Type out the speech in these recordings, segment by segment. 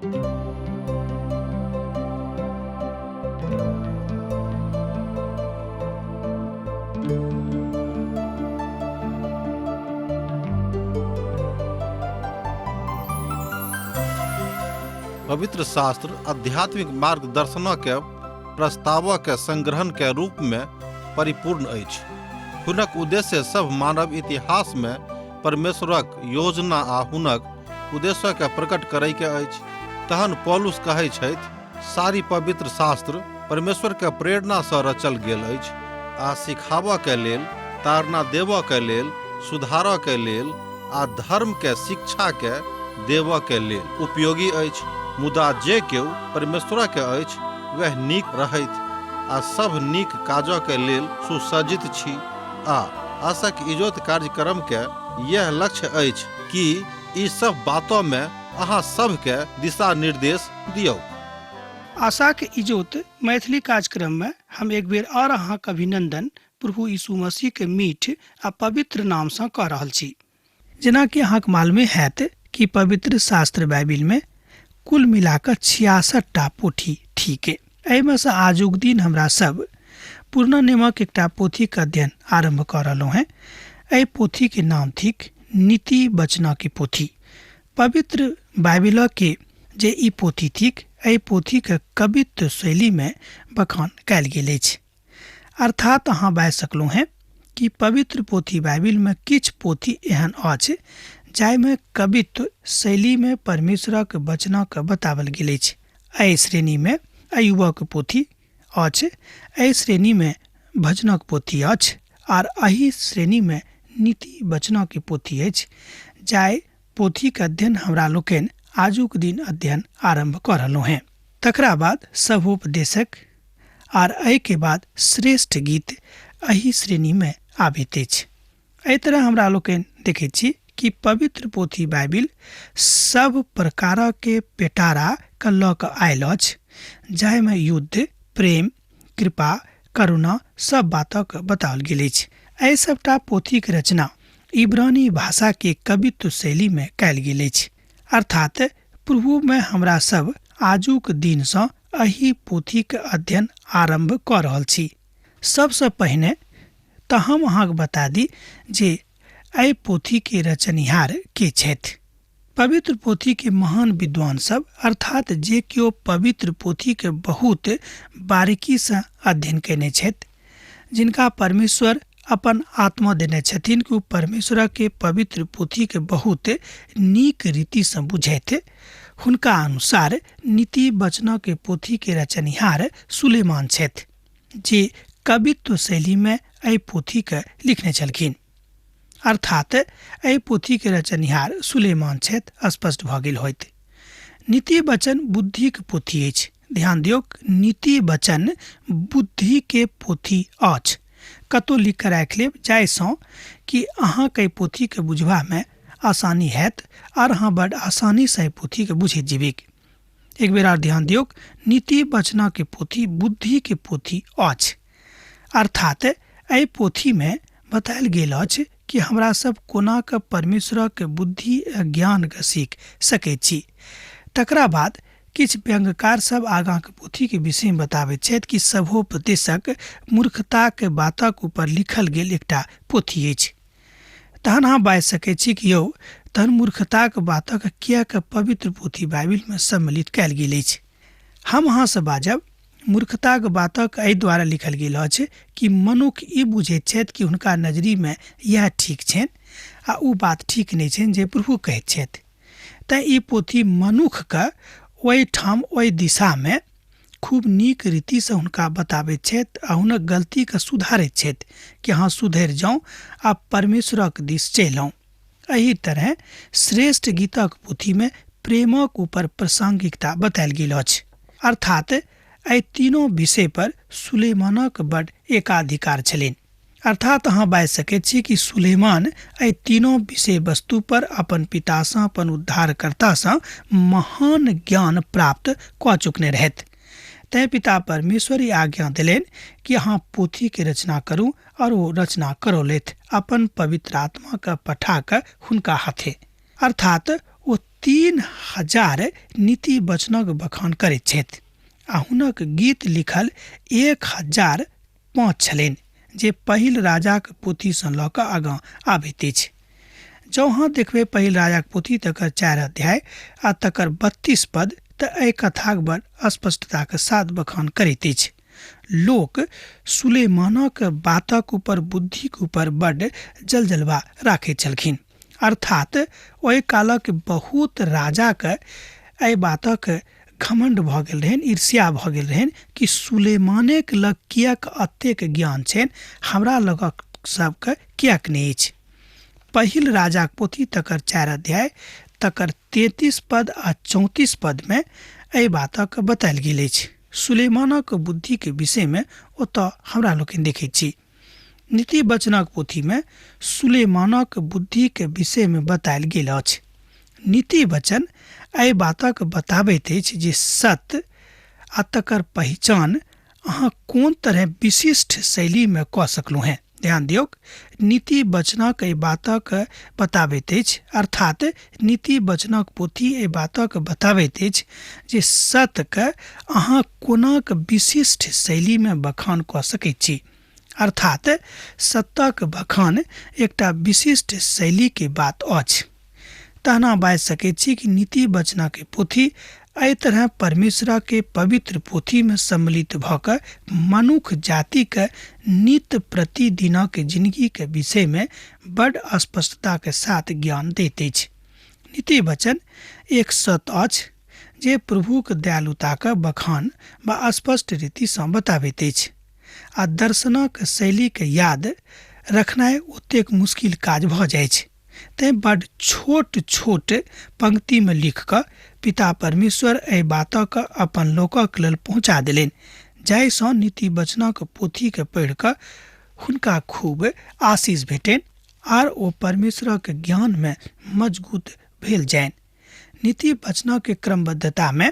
पवित्र शास्त्र आध्यात्मिक मार्गदर्शन के प्रस्ताव के संग्रहण के रूप में परिपूर्ण अछि। हुनक उद्देश्य सब मानव इतिहास में परमेश्वरक योजना आ हुनक उद्देश्य के प्रकट करय के अछि। तहन पौलुस कहै छथि, सारी पवित्र शास्त्र परमेश्वर के प्रेरणा से रचल गेल अछि आ सिखाबऽ के लेल, ताड़ना देबऽ के लेल, सुधारऽ के लेल आ धर्म के शिक्षा के देबऽ के लेल उपयोगी अछि। मुदा जे केओ परमेश्वर के अछि वह नीक रहैत आ सब नीक काजों के लेल सुसज्जित छी। आ आशाक इजोत कार्यक्रम के यह लक्ष्य अछि कि ई सब बातों में अहाँ सब के दिशा निर्देश दियौ। आशा के इजोत मैथिली कार्यक्रम में हम एक बेर और अहाँ के अभिनंदन प्रभु यीशु मसीह के मीठ आ पवित्र नाम से कह रहल छी। जेना कि अहाँ के मालूम हैत कि पवित्र शास्त्र बाइबिल में कुल मिलाकर 66टा पोथी ठीक है। एहिमे से आजुक दिन हमरा सब पूर्ण नियमक एकटा पोथी के अध्ययन आरंभ कर रहलहुँ हैं। एहि पोथी के नाम थिक नीति वचन की पोथी। पवित्र बाइबिल के जे ई पोथी थिक, एहि पोथी के कवित्व शैली में बखान कयल गेल अछि। अर्थात अहाँ बाजि सकलहुँ हैं कि पवित्र पोथी बाइबिल में किछ पोथी एहन अछि जाहिमे कवित्व शैली में परमेश्वरक वचनक बतावल गेल अछि। एहि श्रेणी में अय्यूबक पोथी अछि, एहि श्रेणी में भजनक पोथी अछि और एहि श्रेणी में नीति वचनक के पोथी अछि। जाहि पोथी के अध्ययन हमरा लोकनि आजुक दिन अध्ययन आरंभ कर रहलहुँ हैं। तकरा बाद सभोपदेशक और एहि के बाद श्रेष्ठ गीत एहि श्रेणी में आबैत अछि। एहि तरह हमरा लोकनि देखैत छी कि पवित्र पोथी बाइबिल सब प्रकार के पेटारा के लऽ कऽ आयल अछि, जाहिमे युद्ध, प्रेम, कृपा, करुणा सब बातक बताओल गेल अछि। एहि सबटा पोथी के रचना इब्रानी भाषा के कवित्व शैली में कयल गेल अछि। अर्थात प्रभु में हमरा सब आजुक दिन से एहि पोथी के अध्ययन आरंभ कऽ रहल छी। सबसे पहिने तऽ हम अहाँके बता दी जे एहि पोथी के रचनिहार के छथि। पवित्र पोथी के महान विद्वान सब अर्थात जे केओ पवित्र पोथी के बहुत बारीकी से अध्ययन केने छथि, जिनका परमेश्वर अपन आत्मा देने छथिन कि परमेश्वर के पवित्र पोथी के बहुत नीक रीति से बुझैत, हुनका अनुसार नीति वचन के पोथी के रचनिहार सुलेमान छथि, जे कवित्व शैली में एहि पोथी के लिखने छलखिन। अर्थात एहि पोथी के रचनिहार सुलेमान छथि, स्पष्ट भऽ गेल होइत। नीति वचन बुद्धि के पोथी अछि। ध्यान दियौ, नीति वचन बुद्धि के पोथी अछि। कतौ लिख कर राखि लेब जाहिसँ कि अहाँके पोथी के बुझबा में आसानी हैत और अहाँ बड़ आसानी से पोथी के बुझैत जेबै। एक बेर और ध्यान दियौ, नीति वचन के पोथी बुद्धि के पोथी अछि। अर्थात एहि पोथी में बतायल गेल अछि कि हमरा सब कोना के परमेश्वर के बुद्धि ज्ञान के सीख सकैत छी। तकरा बाद किछ व्यंग्यकार सब आगाँ के पोथी के विषय में बताबैत छथि कि सभोपदेशक मूर्खता के बातक ऊपर लिखल गेल एकटा पोथी अछि। तहन अहाँ बाजि सकैत छी कि यौ तहन मूर्खता के बातक किएक पवित्र पोथी बाइबिल में सम्मिलित कयल गेल अछि। हम अहाँ से बाजब, मूर्खता के बातक एहि द्वारा लिखल गेल अछि कि मनुख ई बुझैत छथि कि हुनका नजरी में यह ठीक छनि आ ओ बात ठीक नहीं छनि जे प्रभु कहैत छथि। तैं ई पोथी मनुख के ओहि ठाम ओहि दिशा में खूब नीक रीति से हुनका बताबैत छथि आ हुनक गलती के सुधारैत छथि कि अहाँ सुधरि जाउ आ परमेश्वरक दिस चलि। एहि तरह श्रेष्ठ गीतक पोथी में प्रेमक ऊपर प्रासंगिकता बतायल गेल अछि। अर्थात एहि तीनों विषय पर सुलेमानक बड़ एकाधिकार छलनि। अर्थात अहाँ बाजि सकैत छी कि सुलेमान एहि तीनों विषय वस्तु पर अपन पिता से, अपन उद्धारकर्ता से महान ज्ञान प्राप्त कऽ चुकने रहथि। तैं पिता परमेश्वर ई आज्ञा दिलनि कि अहाँ पोथी के रचना करू और वो रचना करौलथि अपन पवित्र आत्मा के पठा के हुनका हाथे। अर्थात वो 3000 नीति वचनक बखान करैत छथि आ हुनक गीत लिखल 1005 छलनि जे पहिल राजाक पोथी सँ लऽ कऽ आगाँ आबैत अछि। जँ अहाँ देखबै पहिल राजाक पोथी तकर 4 अध्याय आ तकर 32 पद तऽ एहि कथाक बड़ स्पष्टताक साथ बखान करैत अछि। लोक सुलेमानक बातक ऊपर बुद्धिक ऊपर बड्ड जलजलवा राखैत छलखिन, अर्थात ओहि कालक बहुत राजाक एहि बातक घमंड भऽ गेल रहनि, ईर्ष्या भऽ गेल रहनि कि सुलेमानेक लग किएक एतेक ज्ञान छनि, हमरा लगक सबके किएक नहि अछि। पहिल राजाक पोथी तकर 4 अध्याय तकर 33 पद आ 34 पद में एहि बातक बतायल गेल अछि। सुलेमानक बुद्धि के विषय में ओतऽ हमरा लोकनि देखैत छी। नीति वचनक पोथी में सुलेमानक बुद्धि के विषय में बतायल गेल अछि। नीति वचन एहि बातक बताबैत अछि जे सत्य आ तकर पहचान अहाँ कोन तरह विशिष्ट शैली में कऽ सकलहुँ हैं। ध्यान दियौ, नीति वचनक एहि बातक बताबैत अछि, अर्थात नीति वचनक पोथी एहि बातक बताबैत अछि जे सत्यके अहाँ कोनाक विशिष्ट शैली में बखान कऽ सकैत छी, अर्थात सत्यक बखान एकटा विशिष्ट शैली के बात अछि। तहना बाजि सकैत छी कि नीति वचनक पोथी एहि तरह परमेश्वर के पवित्र पोथी में सम्मिलित भऽ कऽ मनुख जाति के नित्य प्रतिदिन के जिंदगी के विषय में बड़ स्पष्टता के साथ ज्ञान दैत अछि। नीति वचन एक सत्य अछि जे प्रभुक दयालुताक बखान वा स्पष्ट रीति सँ बताबैत अछि आ दर्शनक शैली के याद रखनाइ ओतेक मुश्किल काज भऽ जाइ छै। तैं बड़ छोट छोट पंक्ति में लिख कऽ पिता परमेश्वर एहि बातक अपन लोकक लेल पहुँचा देलनि, जाहिसँ नीति वचनक पोथी के पढ़ि कऽ हुनका खूब आशीष भेटनि आर ओ परमेश्वरक ज्ञान में मजबूत भेल जानि। नीति वचनक क्रमबद्धता में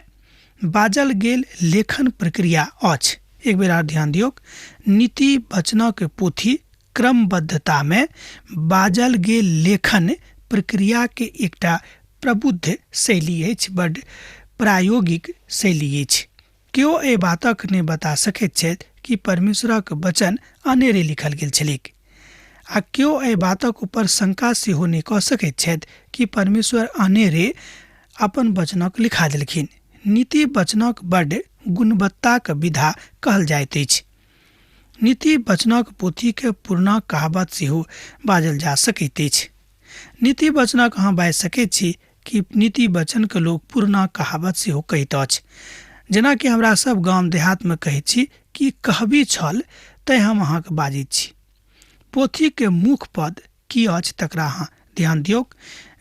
बाजल गेल लेखन प्रक्रिया अछि। एक बेर और ध्यान दियौ, नीति वचनक पोथी क्रमबद्धता में बाजल गेल लेखन प्रक्रिया के एकटा प्रबुद्ध शैली अछि, बड़ प्रायोगिक शैली अछि। केओ एहि बातक नहि बता सकैत छथि कि परमेश्वरक वचन अनेरे लिखल गेल छलैक, आ केओ एहि बातक ऊपर शंका सेहो नहि कऽ सकैत छथि कि परमेश्वर अनेरे अपन वचनक लिखा देलखिन। नीति वचनक बड्ड गुणवत्ताक विधा कहल जाइत अछि। नीति वचनक पोथी के पुरना कहावत सेहो बाजल जा सकैत अछि। नीति वचनक अहाँ बाजि सकैत छी कि नीति वचन के लोग पुरना कहावत सेहो कहैत अछि। जेना कि हमरा सब गाम देहात में कहैत छी कि कहबी छल तैं हम अहाँके बाजैत छी। पोथी के मुख्य पद की अछि तकरा अहाँ ध्यान दियौ।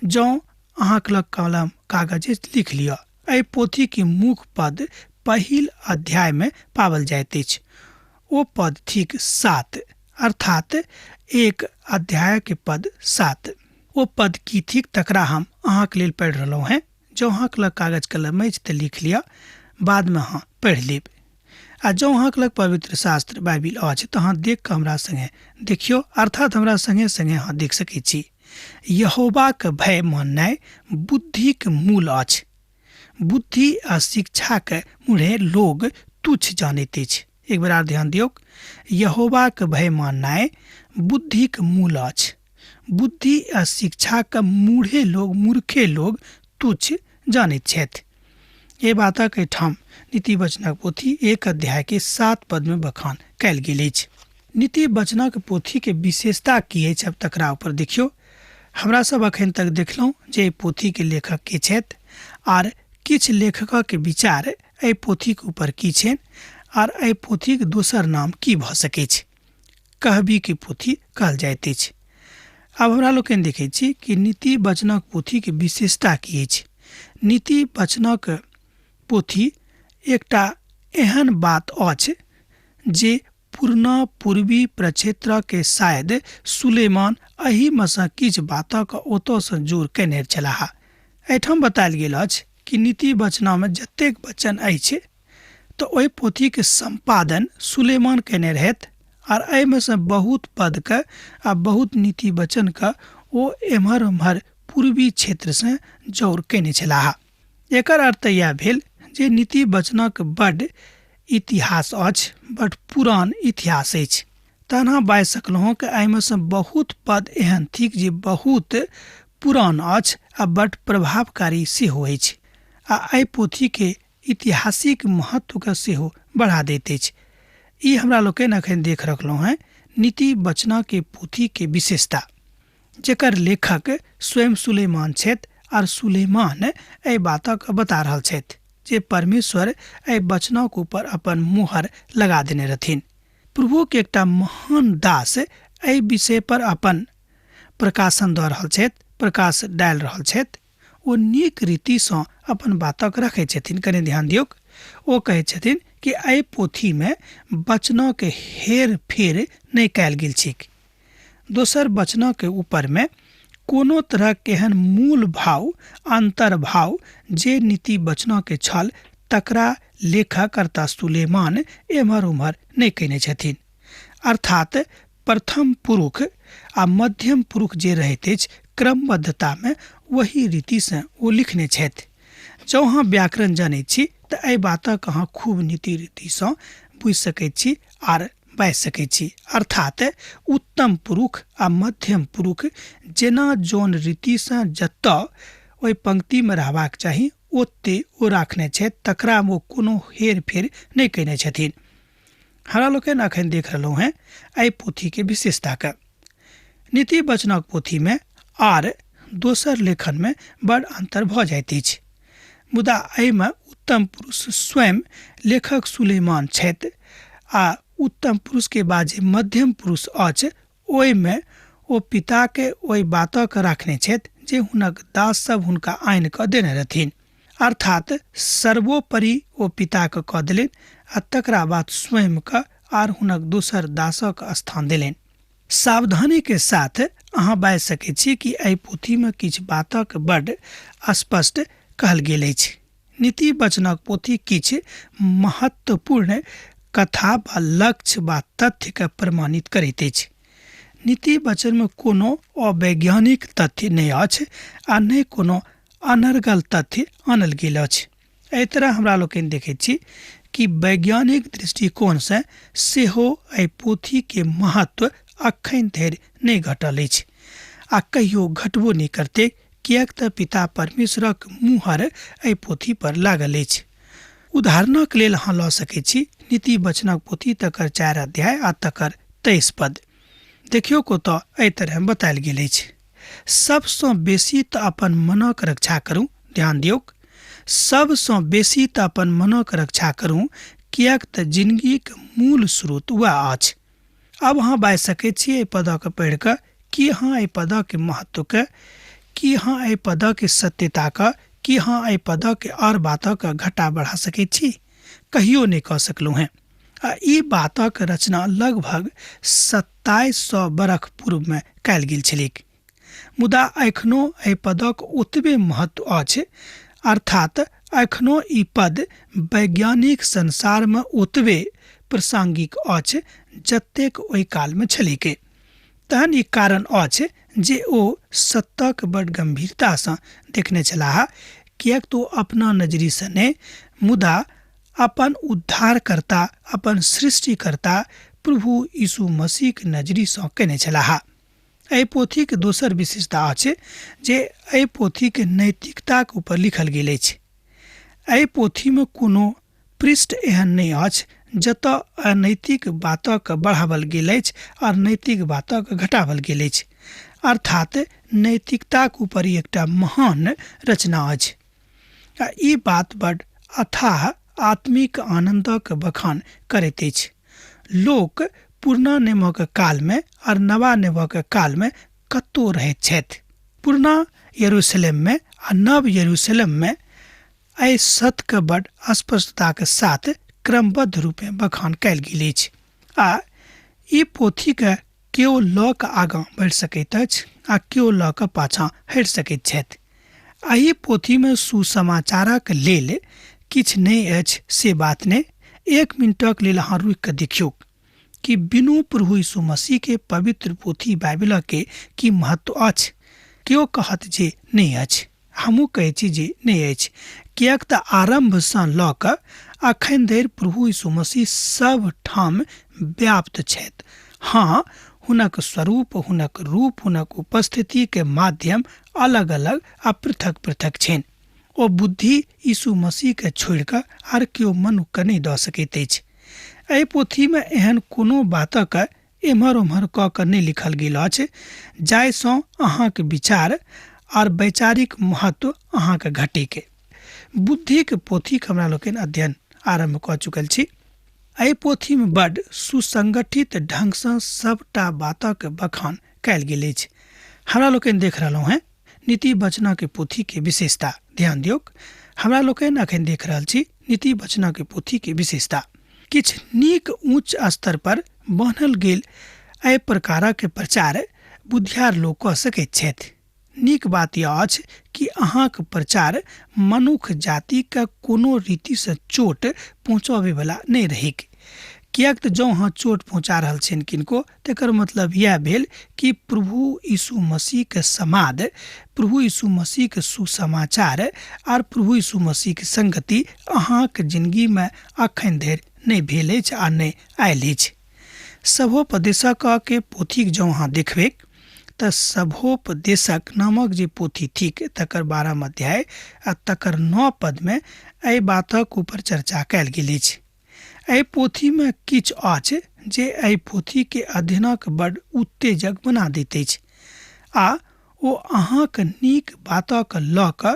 जँ अहाँके लग कलम कागज लिख लिअ। एहि पोथी के मुख्य पद पहिल अध्याय में पावल जाइत अछि। ओ पद थिक 7, अर्थात एक अध्याय के पद 7। ओ पद की थिक तकरा हम अहाँके लेल पढ़ि रहलहुँ हैं। जँ अहाँके लग कागज कलम अछि तऽ लिख लिअ, बाद में अहाँ पढ़ि लेब। आ जँ अहाँके लग पवित्र शास्त्र बाइबिल अछि तऽ अहाँ देख कऽ हमरा संगे देखियौ, अर्थात हमरा संगे संगे अहाँ देख सकैत छी। यहोवाक भय माननाइ बुद्धिक मूल अछि। बुद्धि आ शिक्षा के मुँहे लोग तुच्छ जानैत अछि। एक बेर और ध्यान दियौ, यहोवाक भय माननाइ बुद्धिक मूल अछि। बुद्धि आ शिक्षा के मूढ़े लोग, मूर्खे लोग तुच्छ जानैत छथि। ये बातक एहिठाम नीति वचनक पोथी 1 अध्याय के 7 पद में बखान कयल गेल अछि। नीति वचनक पोथी के विशेषता की अछि अब तकरा ऊपर देखियौ। हमरा सब अखन तक देखलहुँ जे पोथी के लेखक के छथि आर किछु लेखकक के विचार एहि पोथी के ऊपर की छनि आर एहि पोथी के दोसर नाम की भऽ सकै छै। कहबी के पोथी कहल जाइत अछि। अब हमरा लोकनि देखैत छी कि नीति वचनक पोथी के विशेषता की अछि। नीति वचनक पोथी एकटा एहन बात अछि जे पूर्णा पूर्वी प्रक्षेत्र के शायद सुलेमान एहि में सँ किछु बातक ओतऽ सँ जोड़ केने छलाह। एहिठाम बतायल गेल अछि कि नीति वचना में जतेक वचन अछि तऽ ओहि पोथी के संपादन सुलेमान केने रहथि आर एहि में से बहुत पद के आ बहुत नीति वचन के ओ एम्हर उम्हर पूर्वी क्षेत्र से जोर केने छलाह। एकर अर्थ यह भेल जे नीति वचनक बड इतिहास अछि, बड पुरान इतिहास अछि। तहन हम बाजि सकलहुँ कि एहिमे से बहुत पद एहन थिक जे बहुत पुरान अछि आ बड प्रभावकारी सेहो अछि आ एहि पोथी के ऐतिहासिक महत्व के सेहो बढ़ा दैत अछि। ई हमरा लोकनि अखन देख रखलहुँ हैं नीति वचना के पोथी के विशेषता, जेकर लेखक स्वयं सुलेमान छथि और सुलेमान एहि बातक बता रहल छथि जे परमेश्वर एहि वचनक ऊपर अपन मुहर लगा देने रहथिन। प्रभु के एकटा महान दास एहि विषय पर अपन प्रकाशन दऽ रहल छथि, प्रकाश डालि रहल छथि। ओ नीक रीतिसँ अपन बातक रखै छथिन। कने ध्यान दियौक, ओ कहै छथिन कि एहि पोथीमे वचनक हेर फेर नहि कयल गेल छैक। दोसर वचनक ऊपरमे कोनो तरहक एहन मूल भाव, अंतर्भाव जे नीति वचनक छल तकरा लेखक अर्थात सुलेमान एम्हर उम्हर नहि कयने छथिन। अर्थात प्रथम पुरुष आ मध्यम पुरुष जे रहैत अछि क्रमबद्धतामे वही रीतिसँ ओ लिखने छथि। जँ अहाँ व्याकरण जानैत छी तऽ एहि बातक अहाँ खूब नीति रीतिसँ बुझि सकैत छी आर बाजि सकैत छी। अर्थात उत्तम पुरुष आ मध्यम पुरुष जेना जौन रीतिसँ जतऽ ओहि पंक्तिमे रहबाक चाही ओते ओ राखने छथि, तकरामे ओ कोनो हेर फेर नहि कयने छथिन। हमरा लोकनि अखन देख रहलहुँ हैं एहि पोथीके विशेषताके। नीति वचनक पोथीमे आर दोसर लेखनमे बड़ अंतर भऽ जाइत अछि, मुदा एहिमे उत्तम पुरुष स्वयं लेखक सुलेमान छथि आ उत्तम पुरुष के बाद जे मध्यम पुरुष अछि ओहिमे ओ पिताके ओहि बातक राखने छथि जे हुनक दास सब हुनका आनि कऽ देने रहथिन। अर्थात सर्वोपरि ओ पिताके कऽ देलनि आ तकरा बाद स्वयं के आर हुनक दोसर दासक स्थान देलनि। सावधानी के साथ अहाँ बाजि सकैत छी कि एहि पोथीमे किछु बातक बड्ड स्पष्ट कहल गेल अछि। नीति वचनक पोथी किछु महत्वपूर्ण कथा वा लक्ष्य वा तथ्य के प्रमाणित करैत अछि। नीति वचन में कोनो अवैज्ञानिक तथ्य नहीं अछि आ नहीं कोनो अनर्गल तथ्य आनल गेल अछि। एहि तरह हमरा लोकनि देखैत छी कि वैज्ञानिक दृष्टिकोण से सेहो एहि पोथी के महत्व अखन धरि नहीं घटल अछि आ कहियो घटबो नहीं करते, किएक तऽ पिता परमेश्वरक मुहर एहि पोथी पर लागल अछि। उदाहरणक लेल अहाँ लऽ सकैत छी नीति वचनक पोथी तकर 4 अध्याय आ तकर 23 पद। देखियो को तो एहि तरह बतायल गेल अछि। सबसँ बेसी तऽ अपन मनक रक्षा करू। ध्यान दियौक, सबसँ बेसी तऽ अपन मनक रक्षा करू, किएक तऽ जिंदगीक मूल स्रोत वह अछि। अब अहाँ बाजि सकैत छी एहि पदक पढ़ि कऽ कि अहाँ एहि पदक महत्वके, कि अहाँ एहि पदक सत्यताके, कि अहाँ एहि पदक और बातक घटा बढ़ा सकैत छी? कहियो नहीं कह सकलहुँ हैं। आ ई बातक रचना लगभग 2700 बरख पूर्व में कयल गेल छलैक, मुदा एखनो एहि पदक ओतबे महत्व अछि। अर्थात एखनो ई पद वैज्ञानिक संसार में ओतबे प्रासंगिक अछि जतेक ओहि काल में छलैक। तहन ई कारण अछि जे ओ सत्यक बड़ गंभीरता से देखने छलाह, किएक तो अपना नजरी से नहीं मुदा अपन उद्धारकर्ता, अपन सृष्टिकर्ता प्रभु यीशु मसीह के नजरी से केने छलाह। एहि पोथी के दोसर विशेषता अछि जे एहि पोथी के नैतिकता के ऊपर लिखल गेल अछि। एहि पोथी में कोनो पृष्ठ एहन नहीं अछि जतऽ अनैतिक बातक बढ़ावल गेल अछि और नैतिक बातक घटावल गेल अछि। अर्थात नैतिकता के ऊपर एकटा महान रचना अछि। ई बात बड़ अथाह आत्मिक आनंदक बखान करैत अछि। लोक पुरना नियमक काल में और नवा नियमक काल में कतौ रहैत छथि। पुरना यरूशलेम में आ नव यरूशलेम में एहि सत्य के बड़ स्पष्टता के साथ क्रमबद्ध रूप में बखान कयल गेल अछि आ ई पोथी के केओ लऽ कऽ आगाँ बढ़ि सकैत अछि आ केओ लऽ कऽ पाछाँ हटि सकैत छथि। एहि पोथी में सुसमाचारक लेल किछु नहीं अछि से बात नहीं। 1 मिनटक लेल अहाँ रुकि कऽ देखियौ कि बिनु प्रभु यीशु मसीह के पवित्र पोथी बाइबल के की महत्व अछि। केओ कहत जे नहि अछि, हमहूँ कहै छी जे नहि अछि, किएक तऽ आरंभसँ लऽ कऽ अखन धरि प्रभु यीशु मसीह सब ठाम व्याप्त छथि। हाँ, हुनक स्वरूप, हुनक रूप, हुनक उपस्थिति के माध्यम अलग अलग आ पृथक पृथक छनि। ओ बुद्धि यीशु मसीह के छोड़ि कऽ आर केओ मनुष्य नहि दऽ सकैत अछि। एहि पोथीमे एहन कोनो बातक एम्हर ओम्हर कऽ कऽ नहि लिखल गेल अछि जाहिसँ अहाँके विचार आर वैचारिक महत्व अहाँके घटेके। बुद्धिक पोथीक हमरा लोकनि अध्ययन आरम्भ कऽ चुकल छी। एहि पोथीमे बड्ड सुसंगठित ढंगसँ सबटा बातक बखान कयल गेल अछि। हमरा लोकनि देख रहलहुँ हैं नीति वचनक पोथी के विशेषता। ध्यान दियौक, हमरा लोकनि अखन देख रहल छी नीति वचनक पोथी के विशेषता। किछु नीक उच्च स्तर पर बनल गेल एहि प्रकारक प्रचार बुद्धियार लोक कऽ सकैत छथि। नीक बात यह अछि कि अहाँक प्रचार मनुष्य जातिके कोनो रीतिसँ चोट पहुँचाबै वाला नहि रहिक। किएक तऽ जँ अहाँ चोट पहुँचा रहल छियनि किनको, तकर मतलब यह भेल कि प्रभु यीशु मसीह के समाद, प्रभु यीशु मसीह के सुसमाचार आर प्रभु यीशु मसीह के संगति अहाँके जिंदगीमे अखन धरि नहि भेल अछि आ नहि आयल अछि। सभोपदेशक के पोथीक जँ अहाँ देखबै तऽ सभोपदेशक नामक जे पोथी थिक तकर 12 अध्याय आ तकर 9 पदमे एहि बातक ऊपर चर्चा कयल गेल अछि। एहि पोथीमे किछु अछि जे एहि पोथी के अध्ययनक बड्ड उत्तेजक बना दैत अछि आ ओ अहाँके नीक बातक लऽ कऽ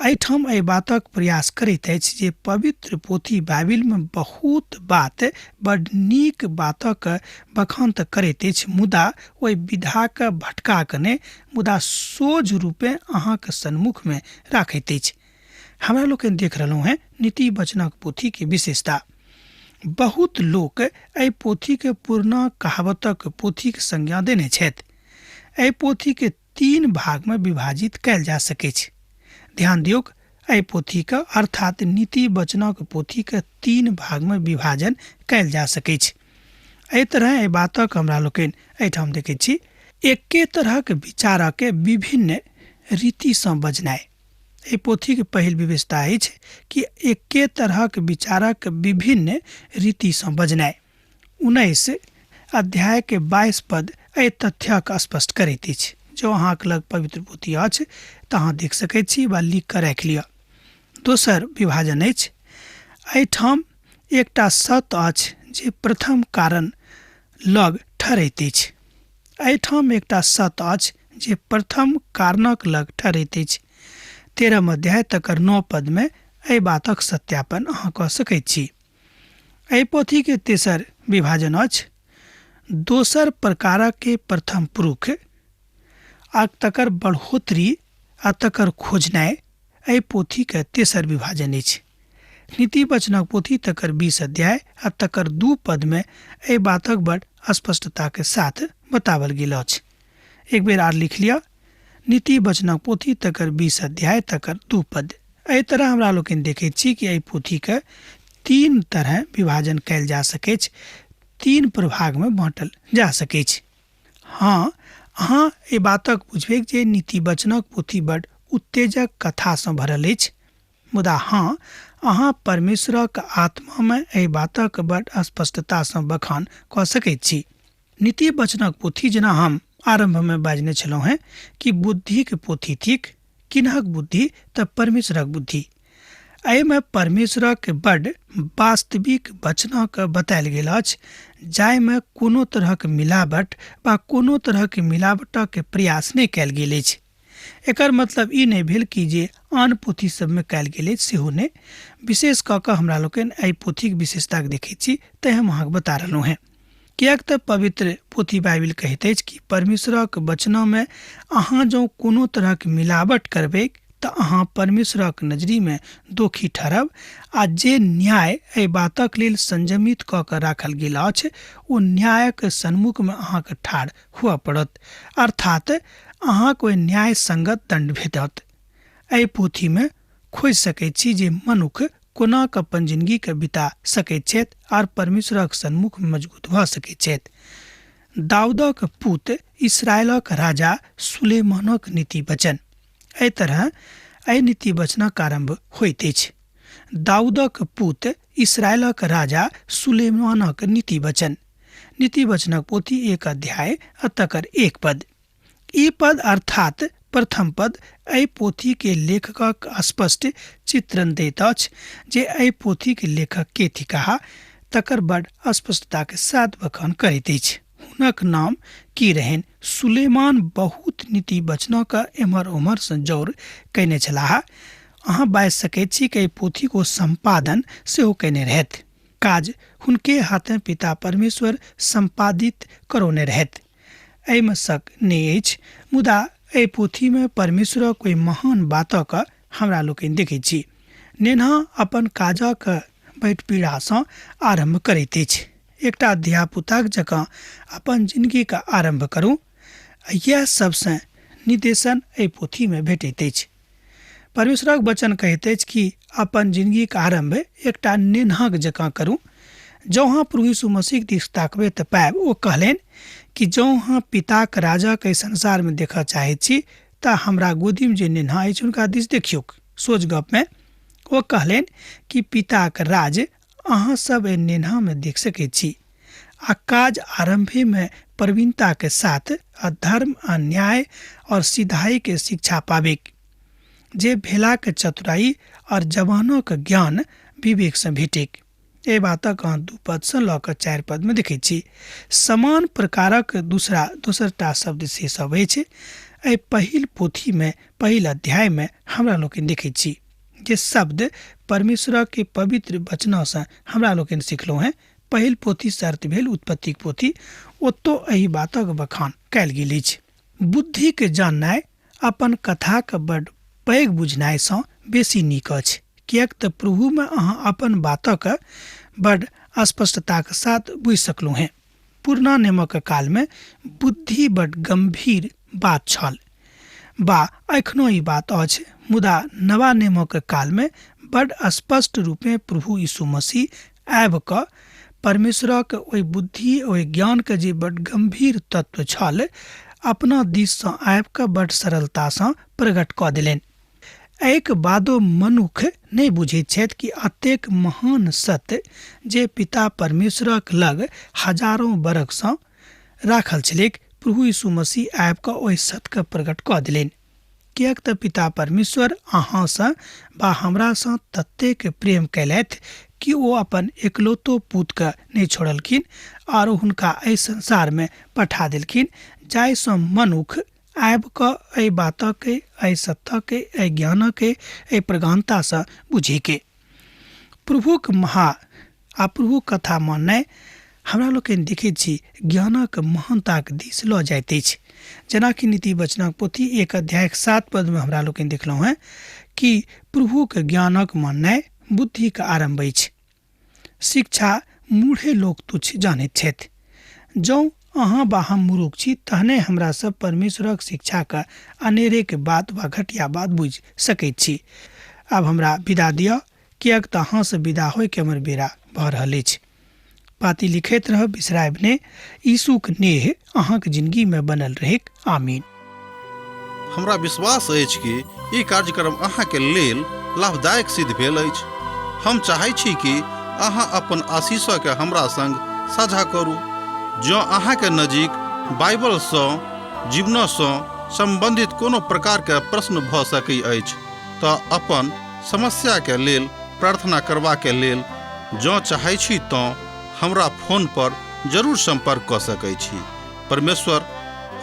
एहिठाम एहि बातक प्रयास करैत अछि जे पवित्र पोथी बाइबिलमे बहुत बात बड्ड नीक बातक बखान तऽ करैत अछि, मुदा ओहि विधाके भटका कऽ नहि, मुदा सोझ रूपे अहाँके सन्मुखमे राखैत अछि। हमरा लोकनि देख रहलहुँ हैं नीति वचनक पोथी के विशेषता। बहुत लोक एहि पोथी के पुरना कहावतक पोथीक संज्ञा देने छथि। एहि पोथी के 3 भागमे विभाजित कयल जा सकैत छै। ध्यान दियौक, एहि पोथीके अर्थात नीति वचनक पोथीके 3 भागमे विभाजन कयल जा सकैत छै। एहि तरह एहि बातक हमरा लोकनि एहिठाम देखैत छी एके तरहक विचारक विभिन्न रीतिसँ बजनाइ। एहि पोथीके पहिल विशेषता अछि कि एके तरहक विचारक विभिन्न रीतिसँ बजनाइ। 19 अध्याय के 22 पद एहि तथ्यक स्पष्ट करैत अछि। जो अहाँके लग पवित्र पोथी अछि तऽ अहाँ देख सकैत छी वा लिख कऽ राखि लिअ। दोसर विभाजन अछि, एहिठाम एकटा सत्य अछि जे प्रथम कारण लग ठहरैत अछि। एहिठाम एकटा सत्य अछि जे प्रथम कारणक लग ठहरैत अछि। 13 अध्याय तकर 9 पदमे एहि बातक सत्यापन अहाँ कऽ सकैत छी। एहि पोथी के तेसर विभाजन अछि दोसर प्रकारक के प्रथम पुरुष आ तकर बढ़ोतरी आ तकर खोजनाइ। एहि पोथी के तेसर विभाजन अछि। नीति वचनक पोथी तकर 20 अध्याय आ तकर 2 पदमे एहि बातक बड़ स्पष्टता के साथ बतावल गेल अछि। एक बेर आर लिख लिअ, नीति वचनक पोथी तकर 20 अध्याय तकर 2 पद। एहि तरह हमरा लोकनि देखैत छी कि एहि पोथी के 3 तरह विभाजन कयल जा सकैत छै, 3 प्रभागमे बाँटल जा सकैत छै। हाँ, अहाँ एहि बातक बुझबै जे नीति वचनक पोथी बड्ड उत्तेजक कथासँ भरल अछि, मुदा हाँ, अहाँ परमेश्वरक आत्मामे एहि बातक बड्ड स्पष्टतासँ बखान कऽ सकैत छी। नीति वचनक पोथी जेना हम आरंभमे बाजने छलहुँ हैं कि बुद्धिक पोथी थिक। किनहक बुद्धि तऽ परमेश्वरक बुद्धि। एहिमे परमेश्वरक बड्ड वास्तविक वचनक बतायल गेल अछि जाहिमे कोनो तरहक मिलावट वा कोनो तरहक मिलावटक प्रयास नहि कयल गेल अछि। एकर मतलब ई नहि भेल कि जे आन पोथी सबमे कयल गेल अछि सेहो नहि। विशेष कऽ कऽ हमरा लोकनि एहि पोथीक विशेषताके देखैत छी तैँ हम अहाँके बता रहलहुँ हैं। किएक तऽ पवित्र पोथी बाइबिल कहैत अछि कि परमेश्वरक वचनमे अहाँ जँ कोनो तरहक मिलावट करबै तऽ अहाँ परमेश्वरक नजरीमे दोषी ठहरब आ जे न्याय एहि बातक लेल संयमित कऽ कऽ राखल गेल अछि ओ न्यायक सन्मुखमे अहाँके ठाढ़ हुअ पड़त, अर्थात अहाँके ओहि न्याय संगत दंड भेटत। एहि पोथीमे खोजि सकैत छी जे मनुष्य कोना कऽ अपन जिंदगीके बिता सकैत छथि आर परमेश्वरक सन्मुखमे मजबूत भऽ सकैत छथि। दाऊदक पुत इस्राएलक राजा सुलेमानक नीति वचन। एहि तरह एहि नीति वचनक आरंभ होइत अछि। दाऊदक पुत इस्राएलक राजा सुलेमानक नीति वचन। नीति वचनक पोथी 1 अध्याय तकर 1 पद। ई पद अर्थात प्रथम पद एहि पोथी के लेखकक स्पष्ट चित्रण दैत अछि जे एहि पोथी के लेखक के थिकाह तकर बड़ स्पष्टता के साथ बखान करैत अछि। हुनक नाम की रहनि? सुलेमान बहुत नीति वचनक एम्हर ओम्हर सँ जोर कयने छलाह। अहाँ बाजि सकैत छी कि एहि पोथी को संपादन सेहो कयने रहथि। काज हुनके हाथे पिता परमेश्वर संपादित करौने रहथि। एहिमे शक नहि अछि, मुदा एहि पोथी में परमेश्वर कोई महान बातक हमरा लोकनि देखैत छी। नेन्हा अपन काजक बैठ पीड़ा सँ आरंभ करैत अछि। एकटा धियापुताक जकाँ अपन जिंदगी का आरंभ करू। यह सबसे निर्देशन एहि पोथी में भेटैत अछि। परमेश्वरक वचन कहैत अछि कि अपन जिंदगी का आरंभ एकटा नेन्हाक जकाँ करू। जँ अहाँ प्रभु यीशु मसीह दिस ताकबै तऽ पाएब। ओ कहलनि कि जँ अहाँ पिताक राजा के संसार में देखऽ चाहैत छी तऽ हमरा गोदी में जे नेन्हा अछि हुनका दिस देखियौक। सोझ गप में ओ कहलनि कि पिताक राज अहाँ सब एहि नेन्हा में देख सकैत छी। आ काज आरंभे में प्रवीणता के साथ अधर्म, अन्याय और सिधाई के शिक्षा पाबे, जे भेला के चतुराई और जवानों के ज्ञान विवेक से भेटेक। ए बातक अहाँ 2 पद से लऽ कऽ 4 पद में देखैत छी। समान प्रकारक दोसरटा शब्द से सब अछि। एहि पहिल पोथी में पहिल अध्याय में हमरा लोकनि देखैत छी जे शब्द परमेश्वर के पवित्र वचन से हमरा लोकनि सिखलहुँ हैं। पहिल पोथी से अर्थ भेल उत्पत्तिक पोथी। ओतौ एहि बातक बखान कयल गेल अछि। बुद्धि के जाननाइ अपन कथाक बड़ पैघ बुझनाइ सँ बेसी नीक अछि, किएक तऽ प्रभु में अहाँ अपन बातक बड़ स्पष्टता के साथ बुझि सकलहुँ हैं। पुरना नियमक काल में बुद्धि बड़ गंभीर बात छल, बा एखनो ई बात अछि, मुदा नवा नियमक काल में बड़ स्पष्ट रूप में प्रभु यीशु मसीह आबि कऽ परमेश्वरक ओहि बुद्धि ओहि ज्ञान के जे बड़ गंभीर तत्व छल अपना दिस सँ आबि कऽ बड़ सरलता सँ प्रकट कऽ देलनि। एहिक बादो मनुख नहि बुझैत छथि कि अतेक महान सत्य जे पिता परमेश्वरक लग हजारों बरख सँ राखल छलैक, प्रभु यीशु मसीह आबि कऽ ओहि सत्य के प्रकट कऽ देलनि। किएक तऽ पिता परमेश्वर अहाँ सँ बा हमरा सँ ततेक प्रेम कयलथि कि ओ अपन एकलौतो पुत के नहि छोड़लखिन और हुनका एहि संसार में पठा देलखिन, जाहि सँ मनुख आबि कऽ एहि बातक एहि सत्यक एहि ज्ञानक एहि प्रगाढ़ता सँ बुझैके। प्रभुक महा आ प्रभु कथा माननाइ हमरा लोकनि देखैत छी ज्ञानक महानताक दिस लऽ जाइत अछि। जेनाकि नीति वचनक पोथी 1 अध्याय 7 पद में हमरा लोकनि देखलहुँ हैं कि प्रभुक ज्ञानक माननाइ बुद्धि के आरंभ अछि। शिक्षा मूढ़े लोक तुच्छ जानैत छथि। जँ अहाँ बा हम मूर्ख छी तहने हमरा सब परमेश्वरक शिक्षा के अनेरे के बात वा घटिया बात बुझि सकैत छी। आब हमरा विदा दिअ, किएक तऽ अहाँ से विदा होय के हमर बेरा भऽ रहल अछि। पाती लिखैत रहब बिसरायब ने। यीशुक नेह अहाँक जिंदगी में बनल रहेक। आमीन। हमरा विश्वास अछि कि ई कार्यक्रम अहाँ के लेल लाभदायक सिद्ध भेल अछि। हम चाहै छी कि अहाँ अपन आशीषों के हमरा संग साझा करू। जँ अहाँ के नजीक बाइबल सँ जीवन सँ संबंधित कोनो प्रकार के प्रश्न भऽ सकै अछि तऽ अपन समस्या के लेल प्रार्थना करबा के लेल जँ चाहै छी तऽ हमरा फोन पर जरूर संपर्क कऽ सकै छी। परमेश्वर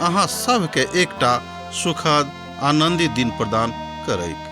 अहाँ सब के एकटा सुखद आनंदित दिन प्रदान करैक।